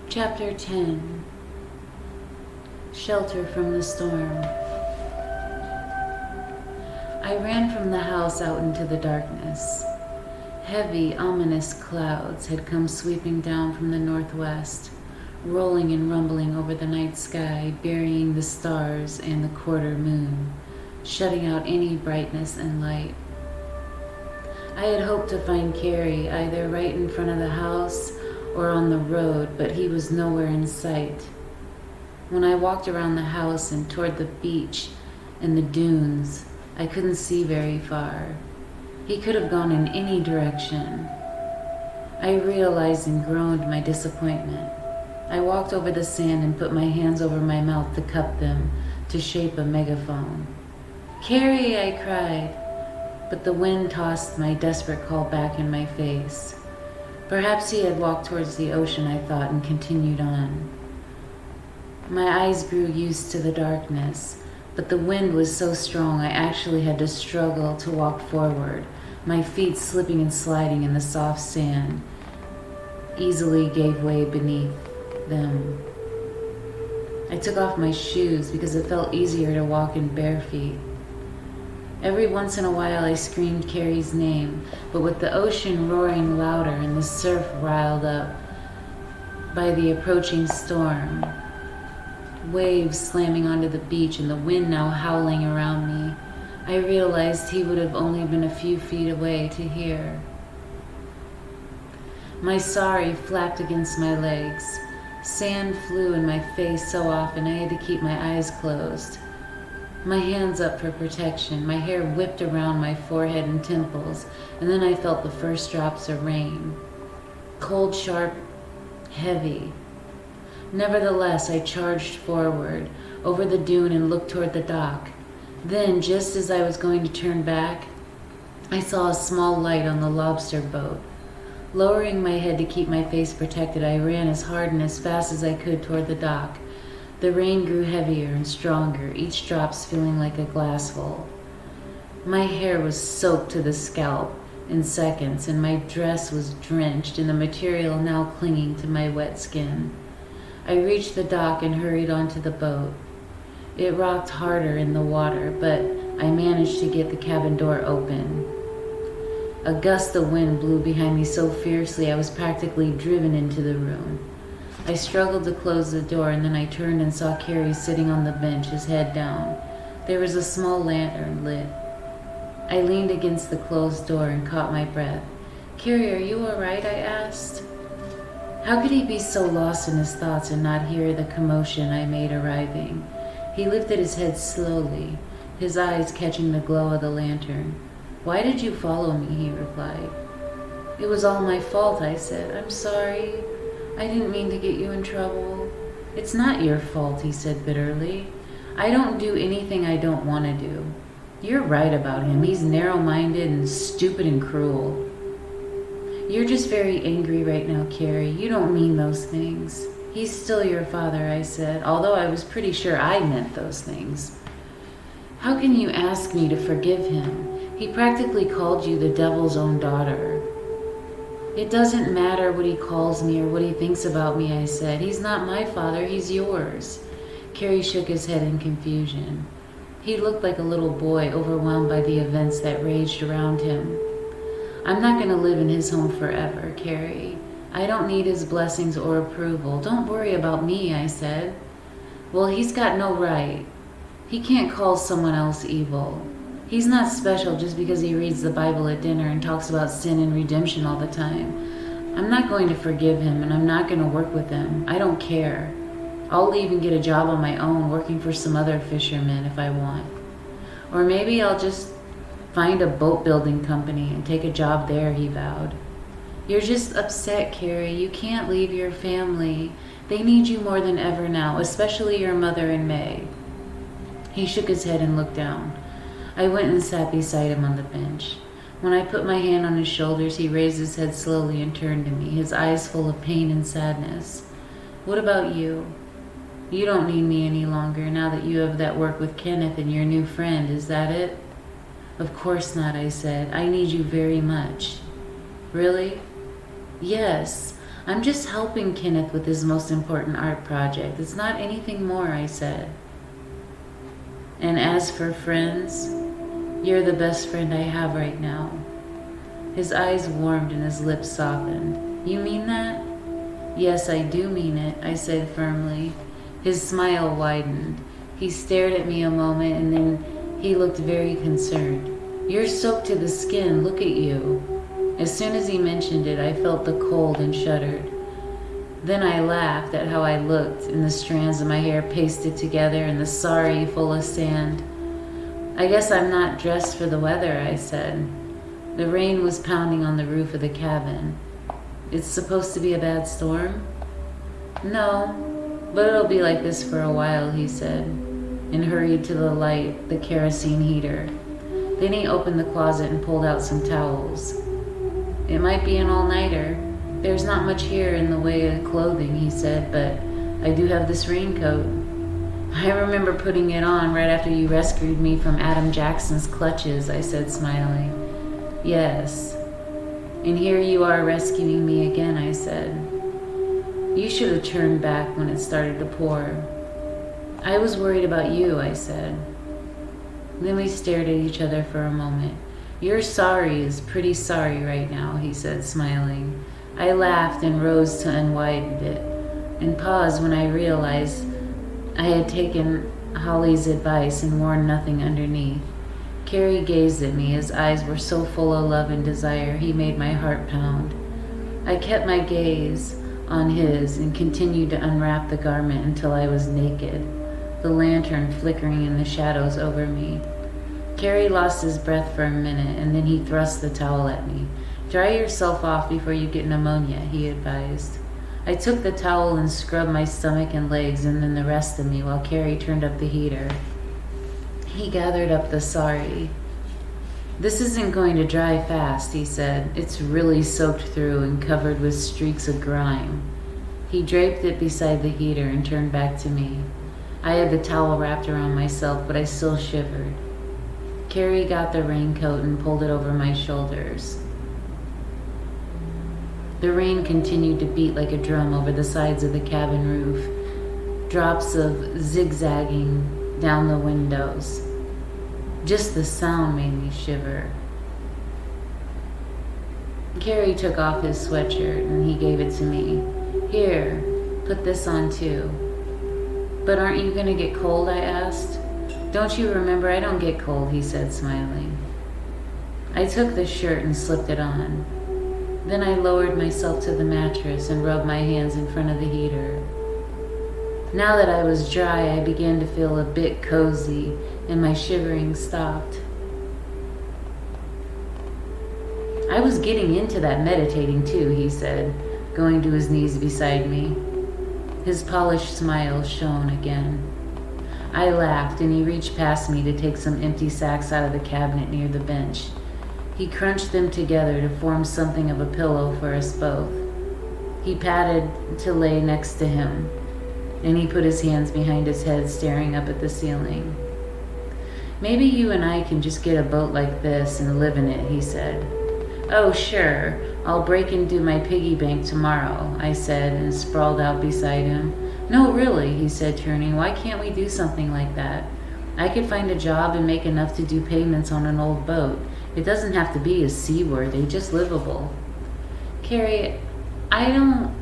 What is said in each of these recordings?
Chapter 10. Shelter from the Storm. I ran from the house out into the darkness. Heavy, ominous clouds had come sweeping down from the northwest, rolling and rumbling over the night sky, burying the stars and the quarter moon, shutting out any brightness and light. I had hoped to find Carrie either right in front of the house or on the road, but he was nowhere in sight. When I walked around the house and toward the beach and the dunes, I couldn't see very far. He could have gone in any direction. I realized and groaned my disappointment. I walked over the sand and put my hands over my mouth to cup them to shape a megaphone. "Carrie!" I cried, but the wind tossed my desperate call back in my face. Perhaps he had walked towards the ocean, I thought, and continued on. My eyes grew used to the darkness, but the wind was so strong I actually had to struggle to walk forward, my feet slipping and sliding in the soft sand, easily gave way beneath them. I took off my shoes because it felt easier to walk in bare feet. Every once in a while I screamed Carrie's name, but with the ocean roaring louder and the surf riled up by the approaching storm, waves slamming onto the beach and the wind now howling around me, I realized he would have only been a few feet away to hear. My sari flapped against my legs. Sand flew in my face so often I had to keep my eyes closed. My hands up for protection, my hair whipped around my forehead and temples, and then I felt the first drops of rain. Cold, sharp, heavy. Nevertheless, I charged forward, over the dune and looked toward the dock. Then, just as I was going to turn back, I saw a small light on the lobster boat. Lowering my head to keep my face protected, I ran as hard and as fast as I could toward the dock. The rain grew heavier and stronger, each drop feeling like a glassful. My hair was soaked to the scalp in seconds, and my dress was drenched in the material now clinging to my wet skin. I reached the dock and hurried onto the boat. It rocked harder in the water, but I managed to get the cabin door open. A gust of wind blew behind me so fiercely I was practically driven into the room. I struggled to close the door, and then I turned and saw Carrie sitting on the bench, his head down. There was a small lantern lit. I leaned against the closed door and caught my breath. "Carrie, are you all right?" I asked. How could he be so lost in his thoughts and not hear the commotion I made arriving? He lifted his head slowly, his eyes catching the glow of the lantern. "Why did you follow me?" he replied. "It was all my fault," I said. "I'm sorry. I didn't mean to get you in trouble." "It's not your fault," he said bitterly. "I don't do anything I don't want to do. You're right about him. He's narrow-minded and stupid and cruel. You're just very angry right now, Carrie. You don't mean those things." "He's still your father," I said, although I was pretty sure I meant those things. "How can you ask me to forgive him? He practically called you the devil's own daughter." "It doesn't matter what he calls me or what he thinks about me," I said. "He's not my father, he's yours." Carrie shook his head in confusion. He looked like a little boy overwhelmed by the events that raged around him. "I'm not going to live in his home forever, Carrie. I don't need his blessings or approval. Don't worry about me," I said. "Well, he's got no right. He can't call someone else evil. He's not special just because he reads the Bible at dinner and talks about sin and redemption all the time. I'm not going to forgive him, and I'm not going to work with him. I don't care. I'll leave and get a job on my own, working for some other fishermen if I want. Or maybe I'll just find a boat building company and take a job there," he vowed. "You're just upset, Carrie. You can't leave your family. They need you more than ever now, especially your mother and May." He shook his head and looked down. I went and sat beside him on the bench. When I put my hand on his shoulders, he raised his head slowly and turned to me, his eyes full of pain and sadness. "What about you? You don't need me any longer now that you have that work with Kenneth and your new friend, is that it?" "Of course not," I said. "I need you very much." "Really?" "Yes. I'm just helping Kenneth with his most important art project. It's not anything more, I said. And as for friends, you're the best friend I have right now. His eyes warmed and his lips softened. You mean that? Yes, I do mean it, I said firmly. His smile widened. He stared at me a moment and then he looked very concerned. You're soaked to the skin, look at you. As soon as he mentioned it, I felt the cold and shuddered. Then I laughed at how I looked and the strands of my hair pasted together and the sari full of sand. I guess I'm not dressed for the weather, I said. The rain was pounding on the roof of the cabin. It's supposed to be a bad storm? No, but it'll be like this for a while, he said, and hurried to the light, the kerosene heater. Then he opened the closet and pulled out some towels. It might be an all-nighter. There's not much here in the way of clothing, he said, but I do have this raincoat. I remember putting it on right after you rescued me from Adam Jackson's clutches, I said, smiling. Yes. And here you are rescuing me again, I said. You should have turned back when it started to pour. I was worried about you, I said. Then we stared at each other for a moment. Your sorry is pretty sorry right now, he said, smiling. I laughed and rose to unwind it, and paused when I realized I had taken Holly's advice and worn nothing underneath. Carrie gazed at me. His eyes were so full of love and desire, he made my heart pound. I kept my gaze on his and continued to unwrap the garment until I was naked, the lantern flickering in the shadows over me. Carrie lost his breath for a minute, and then he thrust the towel at me. Dry yourself off before you get pneumonia, he advised. I took the towel and scrubbed my stomach and legs and then the rest of me while Carrie turned up the heater. He gathered up the sari. This isn't going to dry fast, he said. It's really soaked through and covered with streaks of grime. He draped it beside the heater and turned back to me. I had the towel wrapped around myself, but I still shivered. Carrie got the raincoat and pulled it over my shoulders. The rain continued to beat like a drum over the sides of the cabin roof, drops of zigzagging down the windows. Just the sound made me shiver. Carrie took off his sweatshirt and he gave it to me. Here, put this on too. But aren't you going to get cold, I asked. Don't you remember I don't get cold, he said, smiling. I took the shirt and slipped it on. Then I lowered myself to the mattress and rubbed my hands in front of the heater. Now that I was dry, I began to feel a bit cozy, and my shivering stopped. I was getting into that meditating too, he said, going to his knees beside me. His polished smile shone again. I laughed, and he reached past me to take some empty sacks out of the cabinet near the bench. He crunched them together to form something of a pillow for us both. He patted to lay next to him, and he put his hands behind his head, staring up at the ceiling. Maybe you and I can just get a boat like this and live in it, he said. Oh, sure, I'll break into my piggy bank tomorrow, I said, and sprawled out beside him. No, really, he said, turning. Why can't we do something like that? I could find a job and make enough to do payments on an old boat. It doesn't have to be as seaworthy, just livable. Carrie, I'm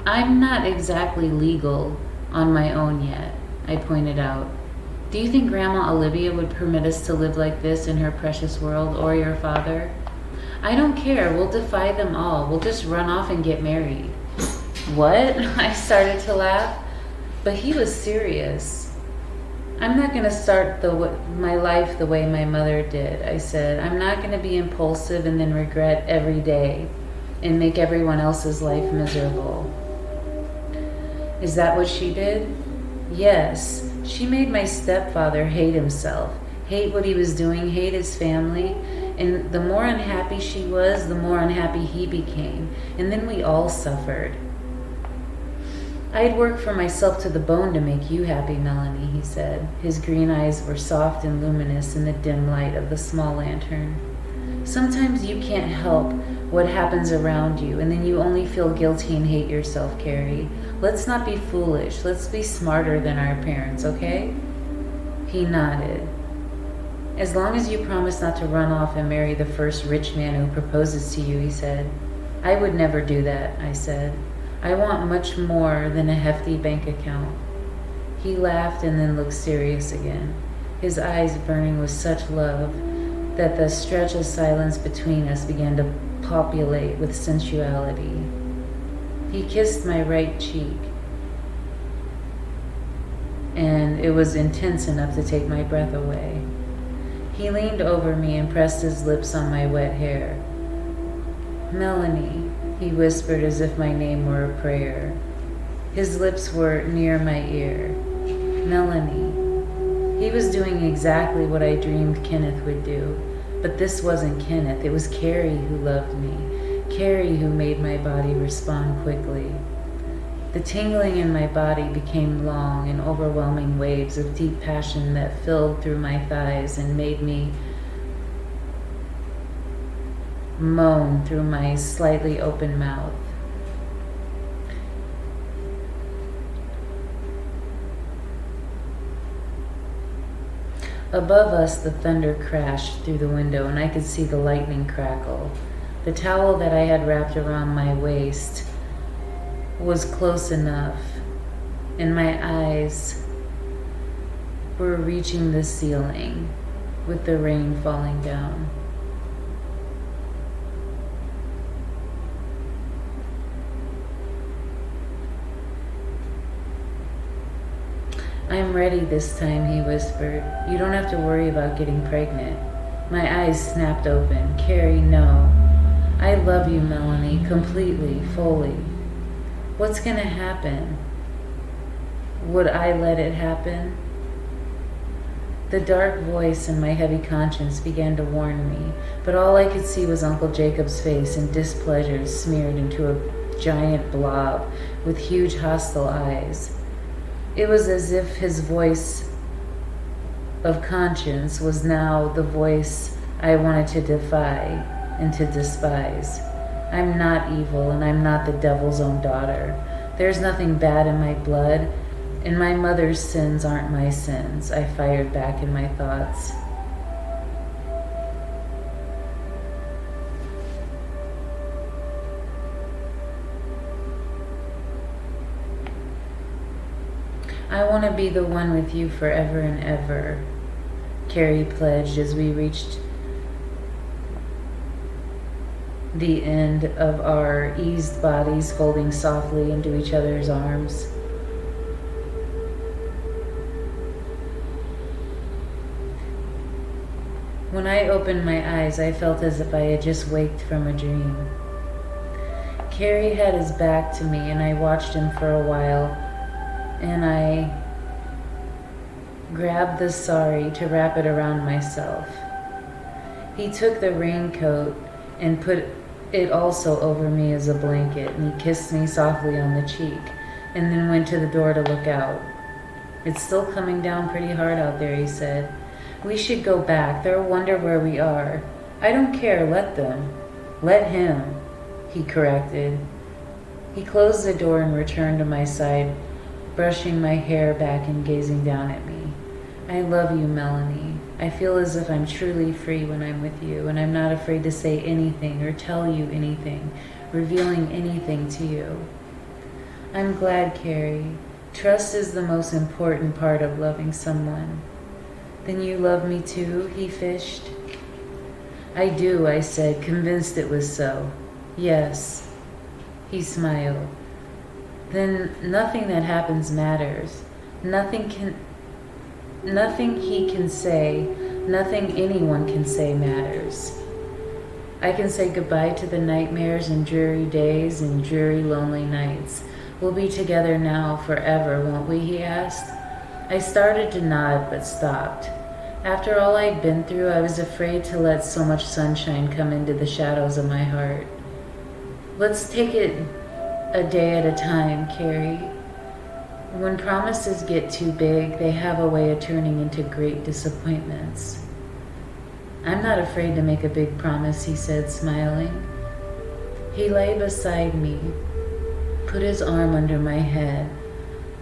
not exactly legal on my own yet, I pointed out. Do you think Grandma Olivia would permit us to live like this in her precious world, or your father? I don't care, we'll defy them all. We'll just run off and get married. What? I started to laugh, but he was serious. I'm not going to start my life the way my mother did, I said. I'm not going to be impulsive and then regret every day and make everyone else's life miserable. Is that what she did? Yes. She made my stepfather hate himself, hate what he was doing, hate his family. And the more unhappy she was, the more unhappy he became. And then we all suffered. I'd work for myself to the bone to make you happy, Melanie, he said. His green eyes were soft and luminous in the dim light of the small lantern. Sometimes you can't help what happens around you, and then you only feel guilty and hate yourself, Carrie. Let's not be foolish. Let's be smarter than our parents, okay? He nodded. As long as you promise not to run off and marry the first rich man who proposes to you, he said. I would never do that, I said. I want much more than a hefty bank account. He laughed and then looked serious again, his eyes burning with such love that the stretch of silence between us began to populate with sensuality. He kissed my right cheek, and it was intense enough to take my breath away. He leaned over me and pressed his lips on my wet hair. Melanie, he whispered as if my name were a prayer. His lips were near my ear. Melanie. He was doing exactly what I dreamed Kenneth would do, but this wasn't Kenneth. It was Carrie who loved me, Carrie who made my body respond quickly. The tingling in my body became long and overwhelming waves of deep passion that filled through my thighs and made me moan through my slightly open mouth. Above us, the thunder crashed through the window, and I could see the lightning crackle. The towel that I had wrapped around my waist was close enough, and my eyes were reaching the ceiling with the rain falling down. I'm ready this time, he whispered. You don't have to worry about getting pregnant. My eyes snapped open. Carrie, no. I love you, Melanie, completely, fully. What's gonna happen? Would I let it happen? The dark voice in my heavy conscience began to warn me, but all I could see was Uncle Jacob's face and displeasure smeared into a giant blob with huge hostile eyes. It was as if his voice of conscience was now the voice I wanted to defy and to despise. I'm not evil, and I'm not the devil's own daughter. There's nothing bad in my blood, and my mother's sins aren't my sins, I fired back in my thoughts. I want to be the one with you forever and ever, Carrie pledged as we reached the end of our eased bodies folding softly into each other's arms. When I opened my eyes, I felt as if I had just waked from a dream. Carrie had his back to me, and I watched him for a while, and I grabbed the sari to wrap it around myself. He took the raincoat and put it also over me as a blanket, and he kissed me softly on the cheek, and then went to the door to look out. It's still coming down pretty hard out there, he said. We should go back. They'll wonder where we are. I don't care, let them. Let him, he corrected. He closed the door and returned to my side, brushing my hair back and gazing down at me. I love you, Melanie. I feel as if I'm truly free when I'm with you, and I'm not afraid to say anything or tell you anything, revealing anything to you. I'm glad, Carrie. Trust is the most important part of loving someone. Then you love me too, he fished. I do, I said, convinced it was so. Yes. He smiled. Then nothing that happens matters. Nothing he can say, nothing anyone can say matters. I can say goodbye to the nightmares and dreary days and dreary lonely nights. We'll be together now forever, won't we, he asked. I started to nod but stopped. After all I'd been through, I was afraid to let so much sunshine come into the shadows of my heart. Let's take it a day at a time, Carrie. When promises get too big, they have a way of turning into great disappointments. I'm not afraid to make a big promise, he said, smiling. He lay beside me, put his arm under my head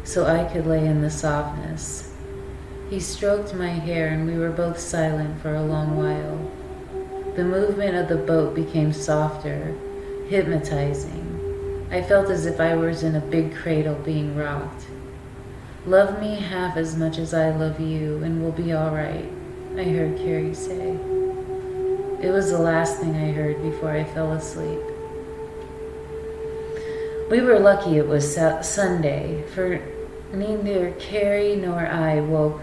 so I could lay in the softness. He stroked my hair and we were both silent for a long while. The movement of the boat became softer, hypnotizing. I felt as if I was in a big cradle being rocked. Love me half as much as I love you and we'll be all right, I heard Carrie say. It was the last thing I heard before I fell asleep. We were lucky it was Sunday, for neither Carrie nor I woke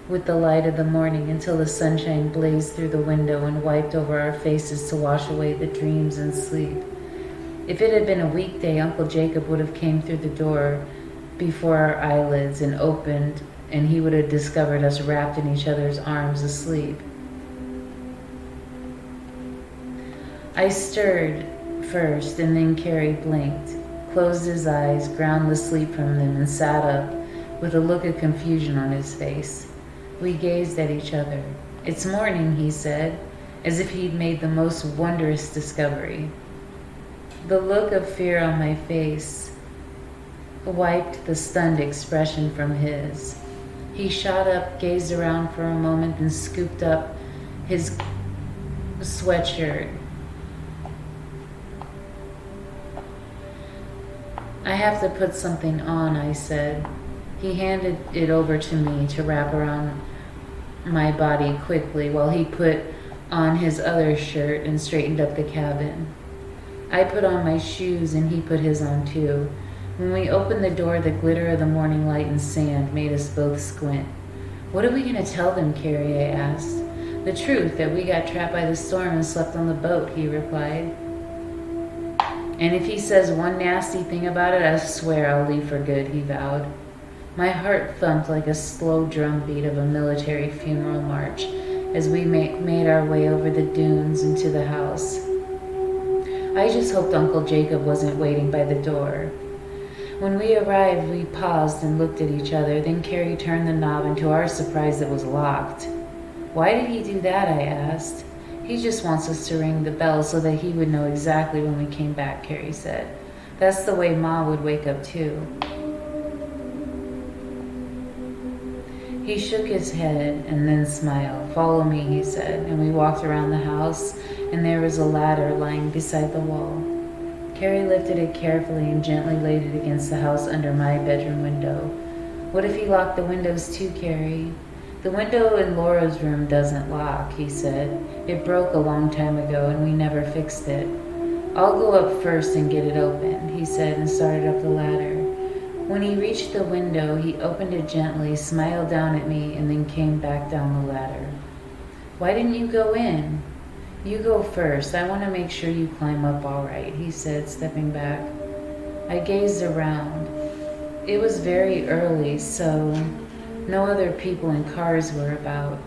with the light of the morning until the sunshine blazed through the window and wiped over our faces to wash away the dreams and sleep. If it had been a weekday, Uncle Jacob would have came through the door before our eyelids and opened, and he would have discovered us wrapped in each other's arms asleep. I stirred first, and then Carrie blinked, closed his eyes, ground the sleep from them, and sat up with a look of confusion on his face. We gazed at each other. It's morning, he said, as if he'd made the most wondrous discovery. The look of fear on my face wiped the stunned expression from his. He shot up, gazed around for a moment, and scooped up his sweatshirt. I have to put something on, I said. He handed it over to me to wrap around my body quickly while he put on his other shirt and straightened up the cabin. I put on my shoes and he put his on too. When we opened the door, the glitter of the morning light and sand made us both squint. What are we going to tell them, Carrie? I asked. The truth, that we got trapped by the storm and slept on the boat, he replied. And if he says one nasty thing about it, I swear I'll leave for good, he vowed. My heart thumped like a slow drumbeat of a military funeral march as we made our way over the dunes into the house. I just hoped Uncle Jacob wasn't waiting by the door. When we arrived, we paused and looked at each other. Then Carrie turned the knob, and to our surprise, it was locked. Why did he do that? I asked. He just wants us to ring the bell so that he would know exactly when we came back, Carrie said. That's the way Ma would wake up too. He shook his head and then smiled. Follow me, he said, and we walked around the house, and there was a ladder lying beside the wall. Carrie lifted it carefully and gently laid it against the house under my bedroom window. What if he locked the windows too, Carrie? The window in Laura's room doesn't lock, he said. It broke a long time ago and we never fixed it. I'll go up first and get it open, he said, and started up the ladder. When he reached the window, he opened it gently, smiled down at me, and then came back down the ladder. Why didn't you go in? You go first. I want to make sure you climb up all right, he said, stepping back. I gazed around. It was very early, so no other people and cars were about.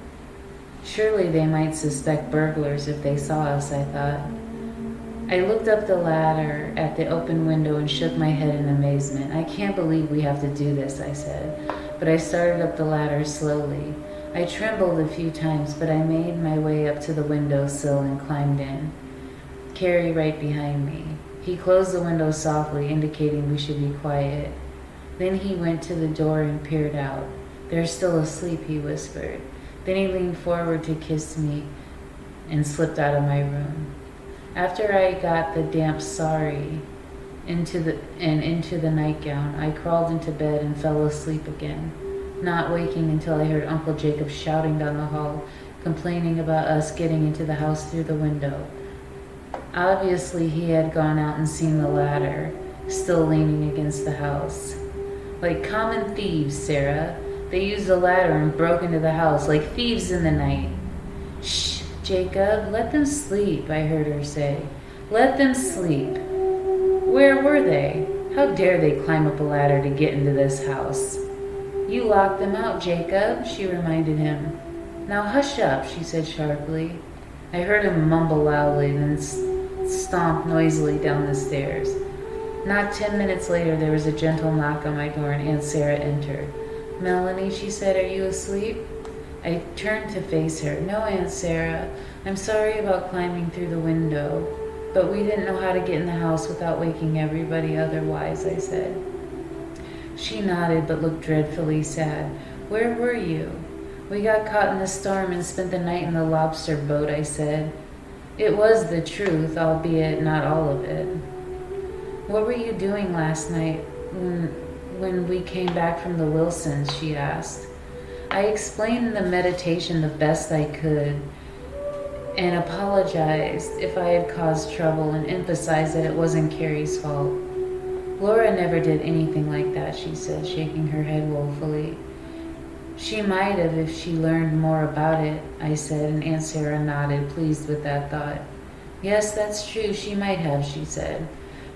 Surely they might suspect burglars if they saw us, I thought. I looked up the ladder at the open window and shook my head in amazement. I can't believe we have to do this, I said, but I started up the ladder slowly. I trembled a few times, but I made my way up to the windowsill and climbed in. Carrie right behind me. He closed the window softly, indicating we should be quiet. Then he went to the door and peered out. They're still asleep, he whispered. Then he leaned forward to kiss me and slipped out of my room. After I got the damp sari into the nightgown, I crawled into bed and fell asleep again, not waking until I heard Uncle Jacob shouting down the hall, complaining about us getting into the house through the window. Obviously, he had gone out and seen the ladder, still leaning against the house. Like common thieves, Sarah. They used the ladder and broke into the house like thieves in the night. Shh, Jacob, let them sleep, I heard her say. Let them sleep. Where were they? How dare they climb up a ladder to get into this house? You locked them out, Jacob, she reminded him. Now hush up, she said sharply. I heard him mumble loudly, then stomp noisily down the stairs. Not 10 minutes later, there was a gentle knock on my door and Aunt Sarah entered. Melanie, she said, are you asleep? I turned to face her. No, Aunt Sarah. I'm sorry about climbing through the window. But we didn't know how to get in the house without waking everybody otherwise, I said. She nodded but looked dreadfully sad. Where were you? We got caught in the storm and spent the night in the lobster boat, I said. It was the truth, albeit not all of it. What were you doing last night when we came back from the Wilsons? She asked. I explained the meditation the best I could and apologized if I had caused trouble and emphasized that it wasn't Carrie's fault. Laura never did anything like that, she said, shaking her head woefully. She might have if she learned more about it, I said, and Aunt Sarah nodded, pleased with that thought. Yes, that's true, she might have, she said.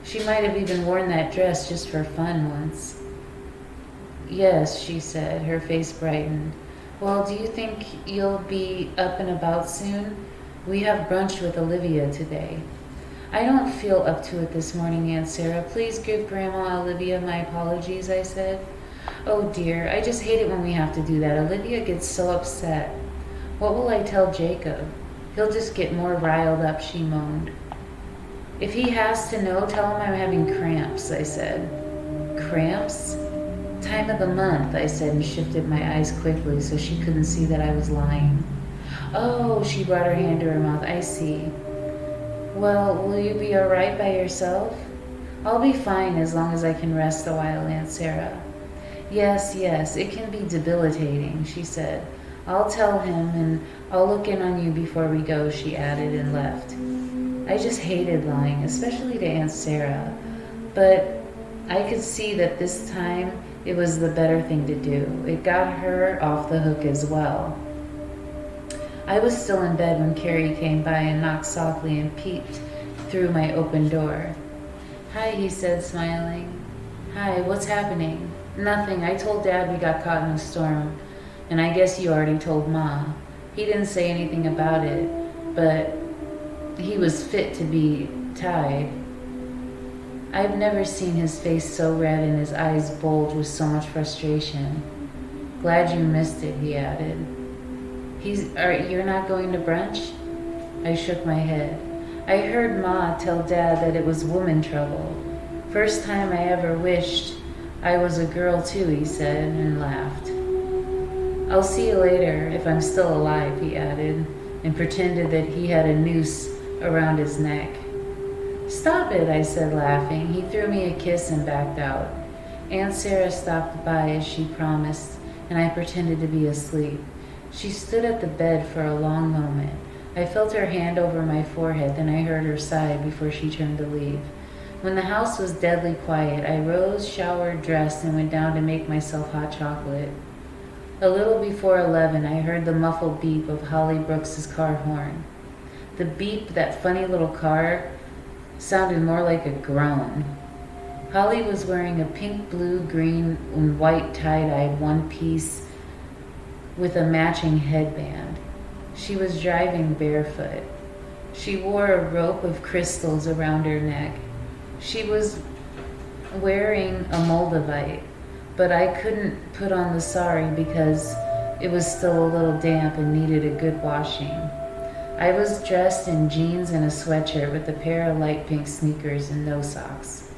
She might have even worn that dress just for fun once. Yes, she said, her face brightened. Well, do you think you'll be up and about soon? We have brunch with Olivia today. I don't feel up to it this morning, Aunt Sarah. Please give Grandma Olivia my apologies, I said. Oh dear, I just hate it when we have to do that. Olivia gets so upset. What will I tell Jacob? He'll just get more riled up, she moaned. If he has to know, tell him I'm having cramps, I said. Cramps? Time of the month, I said, and shifted my eyes quickly so she couldn't see that I was lying. Oh, she brought her hand to her mouth. I see. Well, will you be all right by yourself? I'll be fine as long as I can rest a while, Aunt Sarah. Yes, it can be debilitating, she said. I'll tell him and I'll look in on you before we go, she added and left. I just hated lying, especially to Aunt Sarah, but I could see that this time it was the better thing to do. It got her off the hook as well. I was still in bed when Carrie came by and knocked softly and peeped through my open door. Hi, he said, smiling. Hi, what's happening? Nothing. I told Dad we got caught in a storm, and I guess you already told Ma. He didn't say anything about it, but he was fit to be tied. I've never seen his face so red and his eyes bulge with so much frustration. Glad you missed it, he added. You're not going to brunch? I shook my head. I heard Ma tell Dad that it was woman trouble. First time I ever wished I was a girl too, he said, and laughed. I'll see you later if I'm still alive, he added, and pretended that he had a noose around his neck. Stop it, I said, laughing. He threw me a kiss and backed out. Aunt Sarah stopped by as she promised, and I pretended to be asleep. She stood at the bed for a long moment. I felt her hand over my forehead, then I heard her sigh before she turned to leave. When the house was deadly quiet, I rose, showered, dressed, and went down to make myself hot chocolate. A little before 11, I heard the muffled beep of Holly Brooks's car horn. The beep, that funny little car, sounded more like a groan. Holly was wearing a pink, blue, green, and white tie-dyed one-piece with a matching headband. She was driving barefoot. She wore a rope of crystals around her neck. She was wearing a Moldavite, but I couldn't put on the sari because it was still a little damp and needed a good washing. I was dressed in jeans and a sweatshirt with a pair of light pink sneakers and no socks.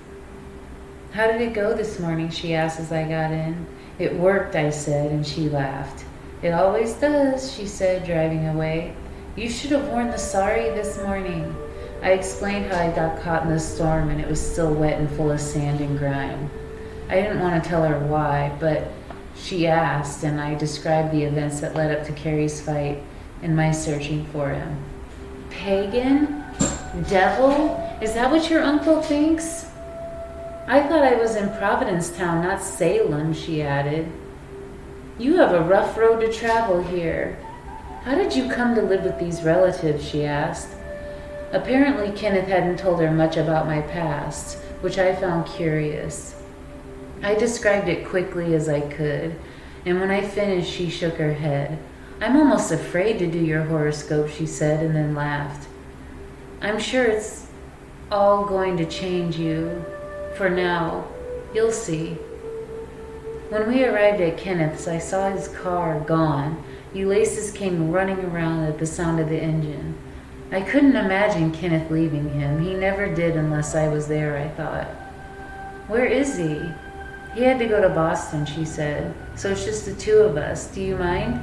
How did it go this morning? She asked as I got in. It worked, I said, and she laughed. It always does, she said, driving away. You should have worn the sari this morning. I explained how I got caught in the storm and it was still wet and full of sand and grime. I didn't want to tell her why, but she asked, and I described the events that led up to Carrie's fight and my searching for him. Pagan? Devil? Is that what your uncle thinks? I thought I was in Providencetown, not Salem, she added. You have a rough road to travel here. How did you come to live with these relatives, she asked. Apparently Kenneth hadn't told her much about my past, which I found curious. I described it quickly as I could, and when I finished, she shook her head. I'm almost afraid to do your horoscope, she said, and then laughed. I'm sure it's all going to change you. For now, you'll see. When we arrived at Kenneth's, I saw his car gone. Ulysses came running around at the sound of the engine. I couldn't imagine Kenneth leaving him. He never did unless I was there, I thought. Where is he? He had to go to Boston, she said. So it's just the two of us. Do you mind?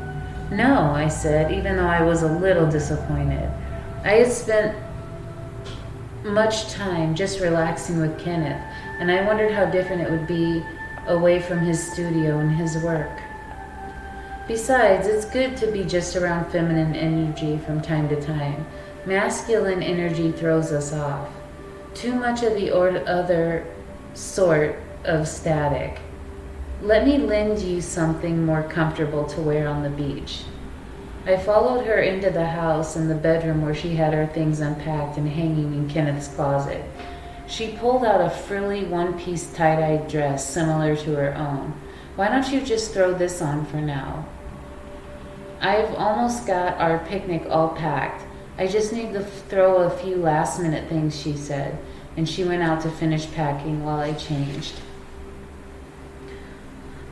No, I said, even though I was a little disappointed. I had spent much time just relaxing with Kenneth, and I wondered how different it would be away from his studio and his work. Besides, it's good to be just around feminine energy from time to time. Masculine energy throws us off. Too much of the other sort of static. Let me lend you something more comfortable to wear on the beach. I followed her into the house and the bedroom where she had her things unpacked and hanging in Kenneth's closet. She pulled out a frilly one-piece tie-dye dress similar to her own. Why don't you just throw this on for now? I've almost got our picnic all packed. I just need to throw a few last-minute things, she said, and she went out to finish packing while I changed.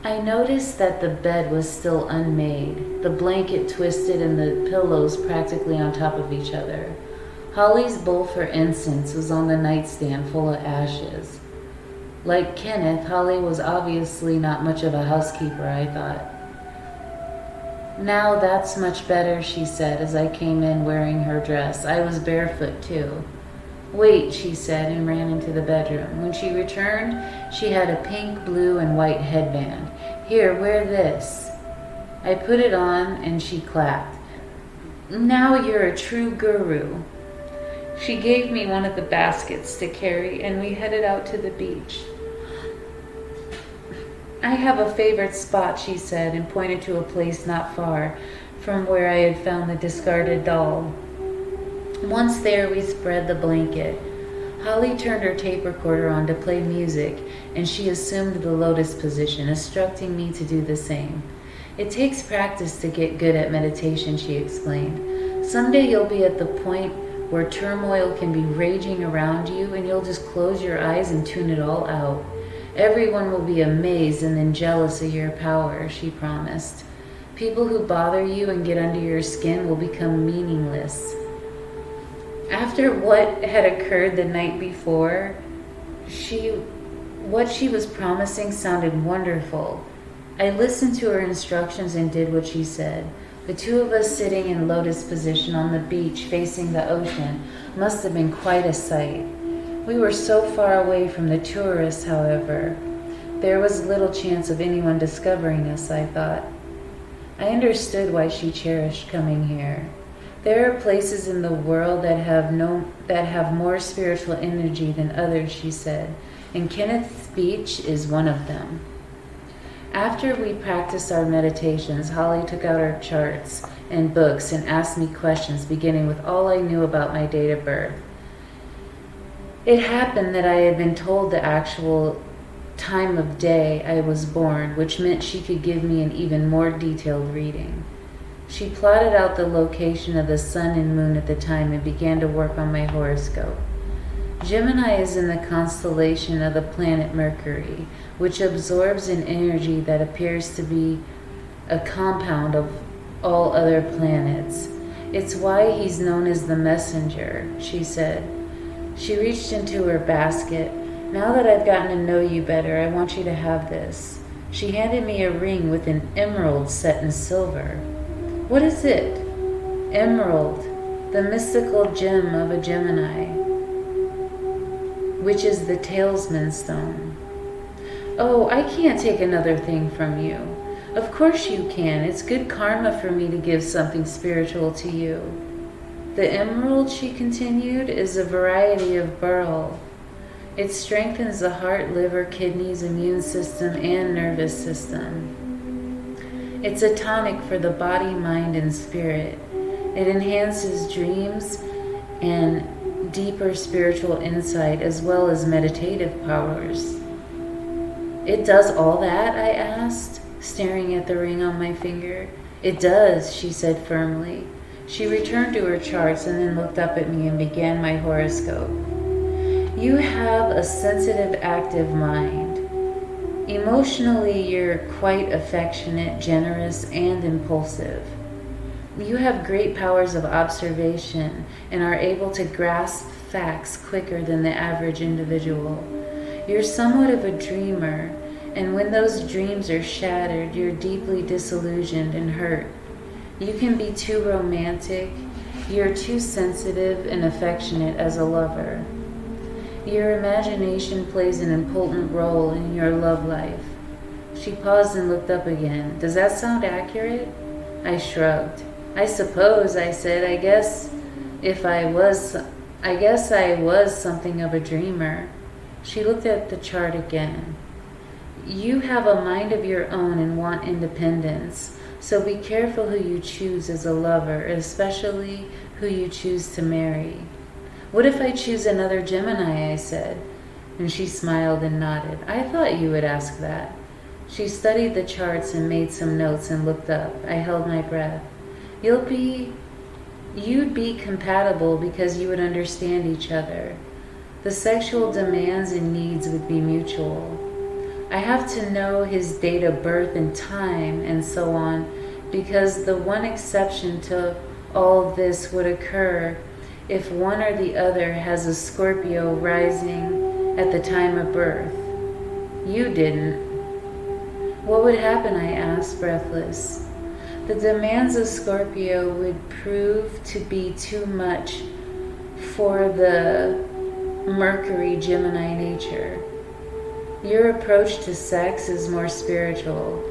I noticed that the bed was still unmade, the blanket twisted and the pillows practically on top of each other. Holly's bowl for incense was on the nightstand full of ashes. Like Kenneth, Holly was obviously not much of a housekeeper, I thought. Now that's much better, she said as I came in wearing her dress. I was barefoot too. Wait, she said and ran into the bedroom. When she returned, she had a pink, blue, and white headband. Here, wear this. I put it on and she clapped. Now you're a true guru. She gave me one of the baskets to carry and we headed out to the beach. I have a favorite spot, she said, and pointed to a place not far from where I had found the discarded doll. Once there, we spread the blanket. Holly turned her tape recorder on to play music, and she assumed the lotus position, instructing me to do the same. It takes practice to get good at meditation, she explained. Someday you'll be at the point where turmoil can be raging around you, and you'll just close your eyes and tune it all out. Everyone will be amazed and then jealous of your power, she promised. People who bother you and get under your skin will become meaningless. After what had occurred the night before, what she was promising sounded wonderful. I listened to her instructions and did what she said. The two of us sitting in lotus position on the beach facing the ocean must have been quite a sight. We were so far away from the tourists, however. There was little chance of anyone discovering us, I thought. I understood why she cherished coming here. There are places in the world that have more spiritual energy than others, she said, and Kenneth's Beach is one of them. After we practiced our meditations, Holly took out her charts and books and asked me questions, beginning with all I knew about my date of birth. It happened that I had been told the actual time of day I was born, which meant she could give me an even more detailed reading. She plotted out the location of the sun and moon at the time and began to work on my horoscope. Gemini is in the constellation of the planet Mercury, which absorbs an energy that appears to be a compound of all other planets. It's why he's known as the messenger, she said. She reached into her basket. Now that I've gotten to know you better, I want you to have this. She handed me a ring with an emerald set in silver. What is it? Emerald, the mystical gem of a Gemini, which is the talisman stone. Oh, I can't take another thing from you. Of course you can. It's good karma for me to give something spiritual to you. The emerald, she continued, is a variety of beryl. It strengthens the heart, liver, kidneys, immune system, and nervous system. It's a tonic for the body, mind, and spirit. It enhances dreams and deeper spiritual insight as well as meditative powers. It does all that? I asked, staring at the ring on my finger. It does, she said firmly. She returned to her charts and then looked up at me and began my horoscope. You have a sensitive, active mind. Emotionally, you're quite affectionate, generous, and impulsive. You have great powers of observation and are able to grasp facts quicker than the average individual. You're somewhat of a dreamer, and when those dreams are shattered, you're deeply disillusioned and hurt. You can be too romantic. You're too sensitive and affectionate as a lover. Your imagination plays an important role in your love life. She paused and looked up again. Does that sound accurate? I shrugged. I suppose, I said. I guess I was something of a dreamer. She looked at the chart again. You have a mind of your own and want independence, so be careful who you choose as a lover, especially who you choose to marry. What if I choose another Gemini, I said, and she smiled and nodded. I thought you would ask that. She studied the charts and made some notes and looked up. I held my breath. You'd be compatible because you would understand each other. The sexual demands and needs would be mutual. I have to know his date of birth and time and so on, because the one exception to all this would occur if one or the other has a Scorpio rising at the time of birth. You didn't. What would happen, I asked, breathless. The demands of Scorpio would prove to be too much for the Mercury Gemini nature. Your approach to sex is more spiritual.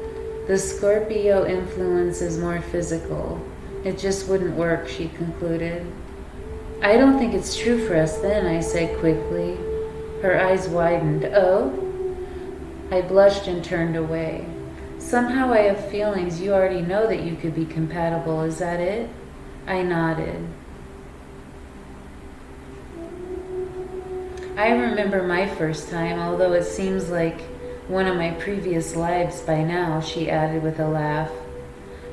The Scorpio influence is more physical. It just wouldn't work, she concluded. I don't think it's true for us then, I said quickly. Her eyes widened. Oh? I blushed and turned away. Somehow I have feelings you already know that you could be compatible. Is that it? I nodded. I remember my first time, although it seems like one of my previous lives by now, she added with a laugh.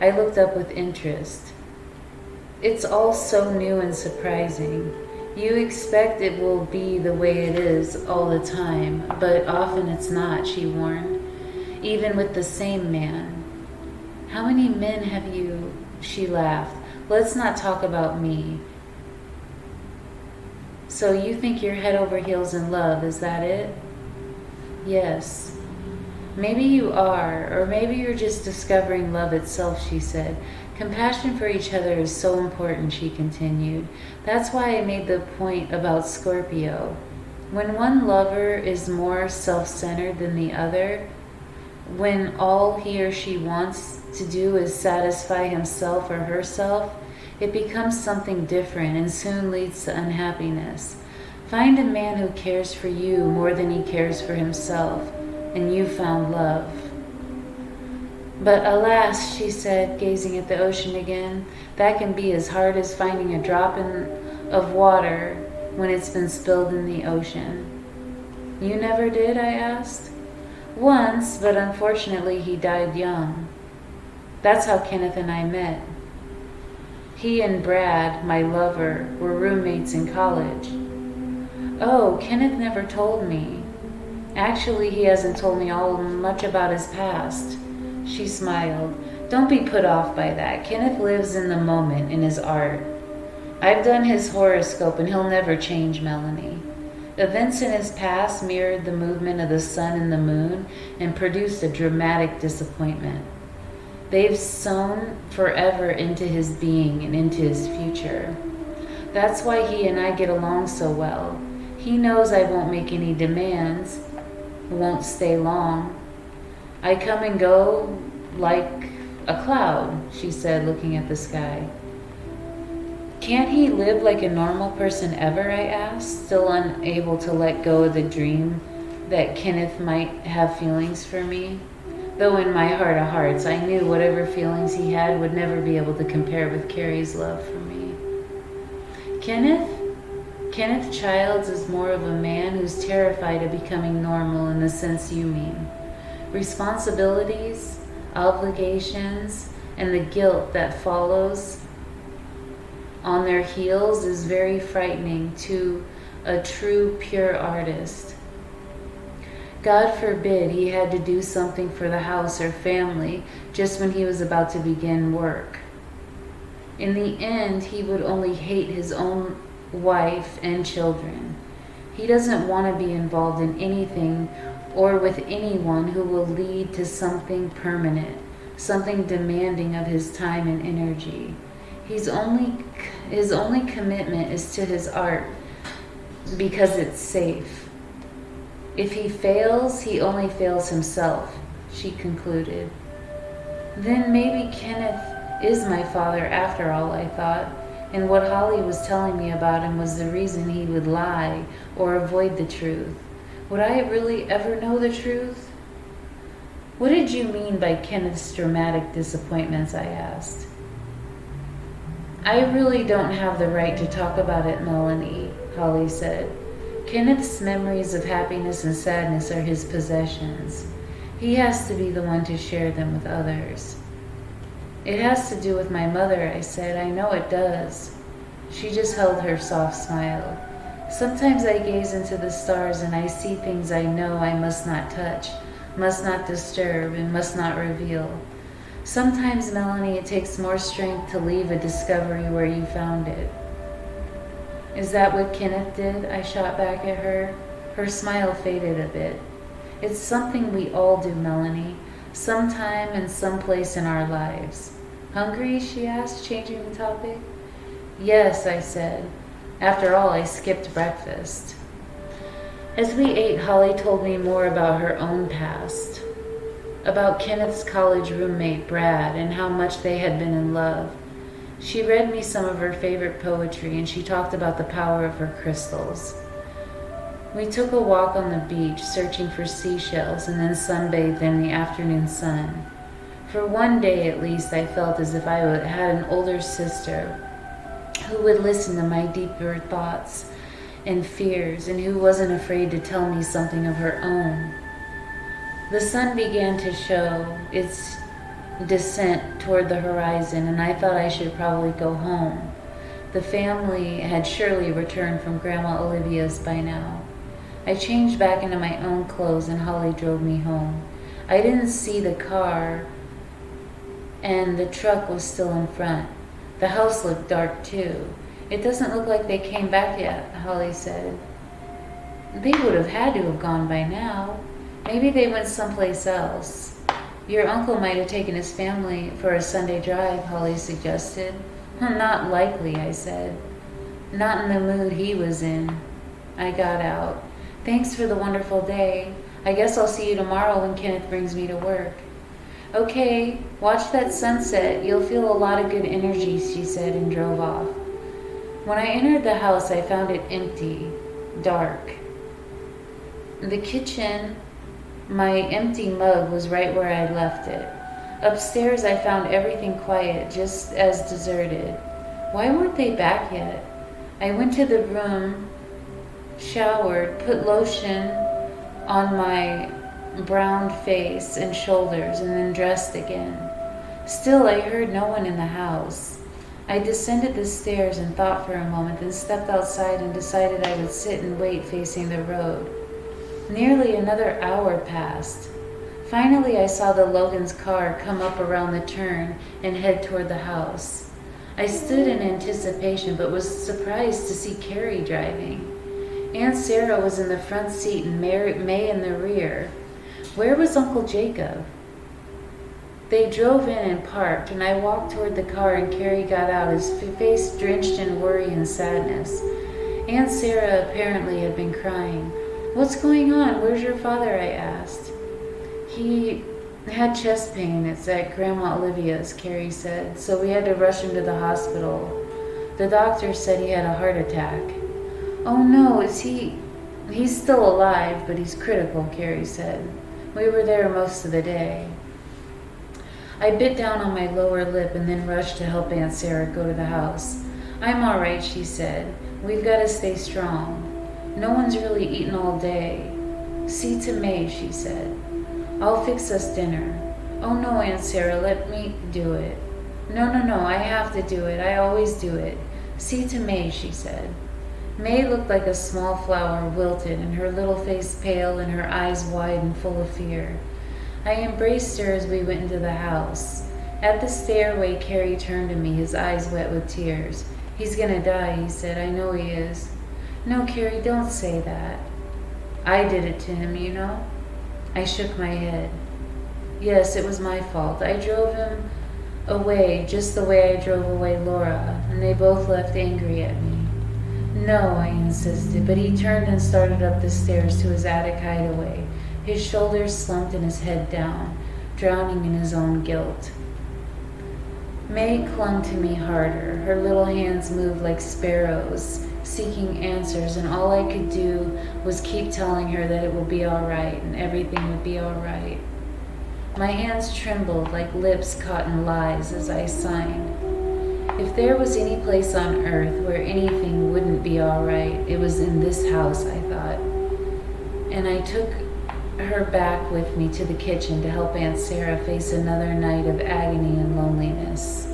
I looked up with interest. It's all so new and surprising. You expect it will be the way it is all the time, but often it's not, she warned. Even with the same man. How many men have you? She laughed. Let's not talk about me. So you think you're head over heels in love, is that it? Yes. Maybe you are, or maybe you're just discovering love itself, she said. Compassion for each other is so important, she continued. That's why I made the point about Scorpio. When one lover is more self-centered than the other, when all he or she wants to do is satisfy himself or herself, it becomes something different and soon leads to unhappiness. Find a man who cares for you more than he cares for himself, and you found love. But alas, she said, gazing at the ocean again, that can be as hard as finding a drop of water when it's been spilled in the ocean. You never did, I asked. Once, but unfortunately he died young. That's how Kenneth and I met. He and Brad, my lover, were roommates in college. Oh, Kenneth never told me. Actually, he hasn't told me much about his past. She smiled. Don't be put off by that. Kenneth lives in the moment in his art. I've done his horoscope and he'll never change, Melanie. Events in his past mirrored the movement of the sun and the moon and produced a dramatic disappointment. They've sown forever into his being and into his future. That's why he and I get along so well. He knows I won't make any demands, won't stay long. I come and go like a cloud, she said, looking at the sky. Can't he live like a normal person ever, I asked, still unable to let go of the dream that Kenneth might have feelings for me. Though in my heart of hearts, I knew whatever feelings he had would never be able to compare with Carrie's love for me. Kenneth Childs is more of a man who's terrified of becoming normal in the sense you mean. Responsibilities, obligations, and the guilt that follows on their heels is very frightening to a true, pure artist. God forbid he had to do something for the house or family just when he was about to begin work. In the end, he would only hate his own wife and children. He doesn't want to be involved in anything or with anyone who will lead to something permanent, something demanding of his time and energy. His only commitment is to his art because it's safe. If he fails, he only fails himself, she concluded. Then maybe Kenneth is my father after all, I thought, and what Holly was telling me about him was the reason he would lie or avoid the truth. Would I really ever know the truth? What did you mean by Kenneth's dramatic disappointments, I asked. I really don't have the right to talk about it, Melanie, Holly said. Kenneth's memories of happiness and sadness are his possessions. He has to be the one to share them with others. It has to do with my mother, I said. I know it does. She just held her soft smile. Sometimes I gaze into the stars and I see things I know I must not touch, must not disturb, and must not reveal. Sometimes, Melanie, it takes more strength to leave a discovery where you found it. Is that what Kenneth did? I shot back at her. Her smile faded a bit. It's something we all do, Melanie, sometime and someplace in our lives. Hungry? She asked, changing the topic. Yes, I said. After all, I skipped breakfast. As we ate, Holly told me more about her own past, about Kenneth's college roommate, Brad, and how much they had been in love. She read me some of her favorite poetry, and she talked about the power of her crystals. We took a walk on the beach, searching for seashells, and then sunbathed in the afternoon sun. For one day at least, I felt as if I had an older sister who would listen to my deeper thoughts and fears, and who wasn't afraid to tell me something of her own. The sun began to show its descent toward the horizon, and I thought I should probably go home. The family had surely returned from Grandma Olivia's by now. I changed back into my own clothes and Holly drove me home. I didn't see the car, and the truck was still in front. The house looked dark too. It doesn't look like they came back yet, Holly said. They would have had to have gone by now. Maybe they went someplace else. Your uncle might have taken his family for a Sunday drive, Holly suggested. Not likely, I said. Not in the mood he was in. I got out. Thanks for the wonderful day. I guess I'll see you tomorrow when Kenneth brings me to work. Okay, watch that sunset. You'll feel a lot of good energy, she said, and drove off. When I entered the house, I found it empty, dark. The kitchen, my empty mug was right where I'd left it. Upstairs, I found everything quiet, just as deserted. Why weren't they back yet? I went to the room, showered, put lotion on my browned face and shoulders, and then dressed again. Still, I heard no one in the house. I descended the stairs and thought for a moment, then stepped outside and decided I would sit and wait facing the road. Nearly another hour passed. Finally, I saw the Logan's car come up around the turn and head toward the house. I stood in anticipation, but was surprised to see Carrie driving. Aunt Sarah was in the front seat and May in the rear. Where was Uncle Jacob? They drove in and parked, and I walked toward the car, and Carrie got out, his face drenched in worry and sadness. Aunt Sarah apparently had been crying. What's going on? Where's your father? I asked. He had chest pain. It's at Grandma Olivia's, Carrie said, so we had to rush him to the hospital. The doctor said he had a heart attack. Oh no, is he? He's still alive, but he's critical, Carrie said. We were there most of the day. I bit down on my lower lip and then rushed to help Aunt Sarah go to the house. I'm all right, she said. We've got to stay strong. No one's really eaten all day. See to May, she said. I'll fix us dinner. Oh no, Aunt Sarah, let me do it. No, I have to do it. I always do it. See to May, she said. May looked like a small flower wilted, and her little face pale and her eyes wide and full of fear. I embraced her as we went into the house. At the stairway, Carrie turned to me, his eyes wet with tears. "He's gonna die," he said. "I know he is." "No, Carrie, don't say that." "I did it to him, you know." I shook my head. "Yes, it was my fault. I drove him away just the way I drove away Laura, and they both left angry at me." "No," I insisted, but he turned and started up the stairs to his attic hideaway, his shoulders slumped and his head down, drowning in his own guilt. May clung to me harder. Her little hands moved like sparrows, seeking answers, and all I could do was keep telling her that it would be all right and everything would be all right. My hands trembled like lips caught in lies as I signed. If there was any place on earth where anything wouldn't be all right, it was in this house, I thought. And I took her back with me to the kitchen to help Aunt Sarah face another night of agony and loneliness.